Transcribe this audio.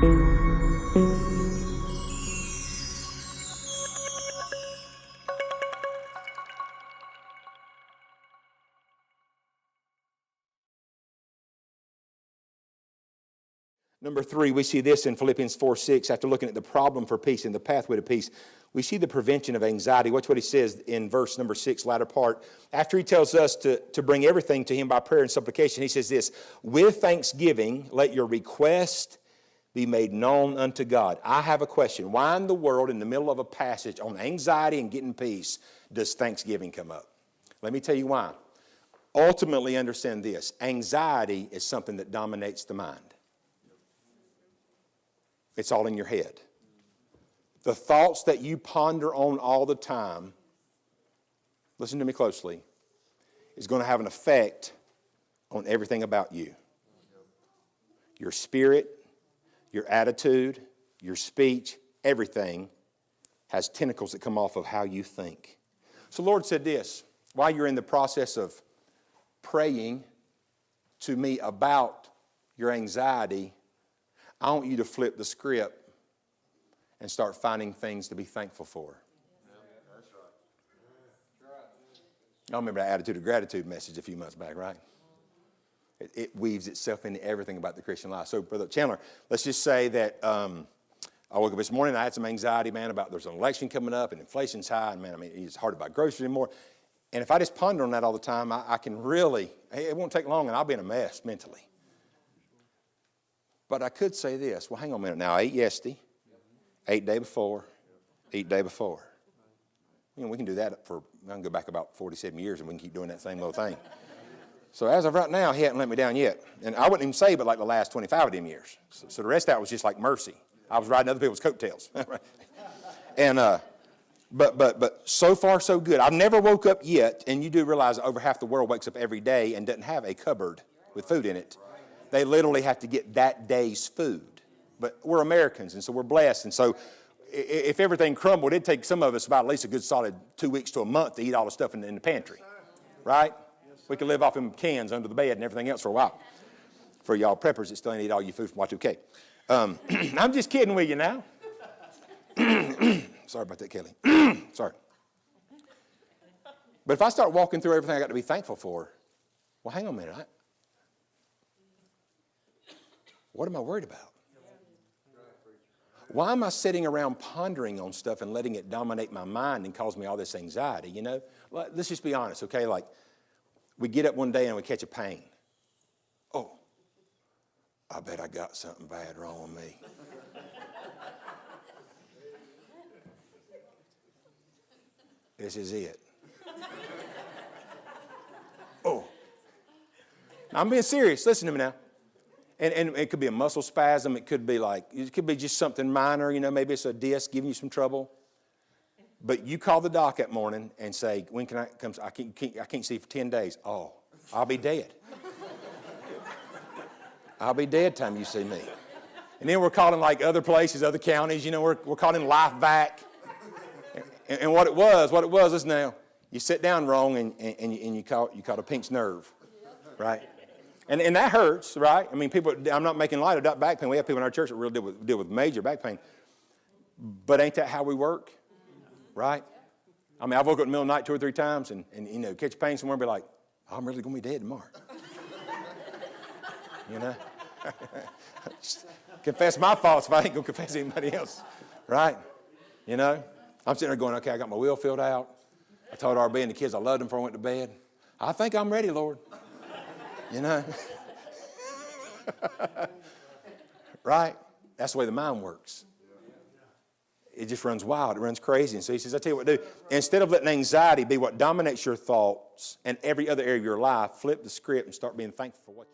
Number 3, we see this in Philippians 4:6. After looking at the problem for peace and the pathway to peace, we see the prevention of anxiety. Watch what he says in verse number 6, latter part. After he tells us to bring everything to him by prayer and supplication, he says this, with thanksgiving, let your request be made known unto God. I have a question. Why in the world, in the middle of a passage on anxiety and getting peace, does thanksgiving come up? Let me tell you why. Ultimately, understand this. Anxiety is something that dominates the mind. It's all in your head. The thoughts that you ponder on all the time, listen to me closely, is going to have an effect on everything about you. Your spirit, your attitude, your speech, everything has tentacles that come off of how you think. So the Lord said this, while you're in the process of praying to me about your anxiety, I want you to flip the script and start finding things to be thankful for. I remember that attitude of gratitude message a few months back, right? It weaves itself into everything about the Christian life. So, Brother Chandler, let's just say that I woke up this morning and I had some anxiety, man, about there's an election coming up and inflation's high, and man, it's hard to buy groceries anymore. And if I just ponder on that all the time, I can really, it won't take long and I'll be in a mess mentally. But I could say this. Well, hang on a minute now. I ate yesterday, ate day before, eat day before. You know, we can do that I can go back about 47 years and we can keep doing that same little thing. So as of right now, he hadn't let me down yet. And I wouldn't even say but like the last 25 of them years. So the rest of that was just like mercy. I was riding other people's coattails. And but so far so good. I've never woke up yet, and you do realize over half the world wakes up every day and doesn't have a cupboard with food in it. They literally have to get that day's food. But we're Americans, and so we're blessed. And so if everything crumbled, it'd take some of us about at least a good solid 2 weeks to a month to eat all the stuff in the pantry. Right? We could live off them cans under the bed and everything else for a while. For y'all preppers that still ain't eat all your food from Y2K. I'm just kidding with you now. Sorry about that, Kelly. Sorry. But if I start walking through everything I got to be thankful for, well, hang on a minute. What am I worried about? Why am I sitting around pondering on stuff and letting it dominate my mind and cause me all this anxiety? You know, let's just be honest, okay? Like, we get up one day and we catch a pain. Oh, I bet I got something bad wrong with me. This is it. Oh. I'm being serious. Listen to me now. And it could be a muscle spasm. It could be just something minor. You know, maybe it's a disc giving you some trouble. But you call the doc that morning and say, when can I come? I can't see for 10 days. Oh, I'll be dead. I'll be dead time you see me. And then we're calling like other places, other counties. You know, we're calling Life Back. And what it was, listen now, you sit down wrong and you caught a pinched nerve, right? And that hurts, right? I mean, I'm not making light of back pain. We have people in our church that really deal with major back pain. But ain't that how we work, right? I mean, I've woke up in the middle of the night 2 or 3 times and you know, catch pain somewhere and be like, oh, I'm really going to be dead tomorrow. You know? Confess my faults if I ain't going to confess anybody else, right? You know? I'm sitting there going, okay, I got my will filled out. I told RB and the kids I loved them before I went to bed. I think I'm ready, Lord. You know? Right? That's the way the mind works. It just runs wild. It runs crazy. And so he says, I tell you what to do. Instead of letting anxiety be what dominates your thoughts and every other area of your life, flip the script and start being thankful for what you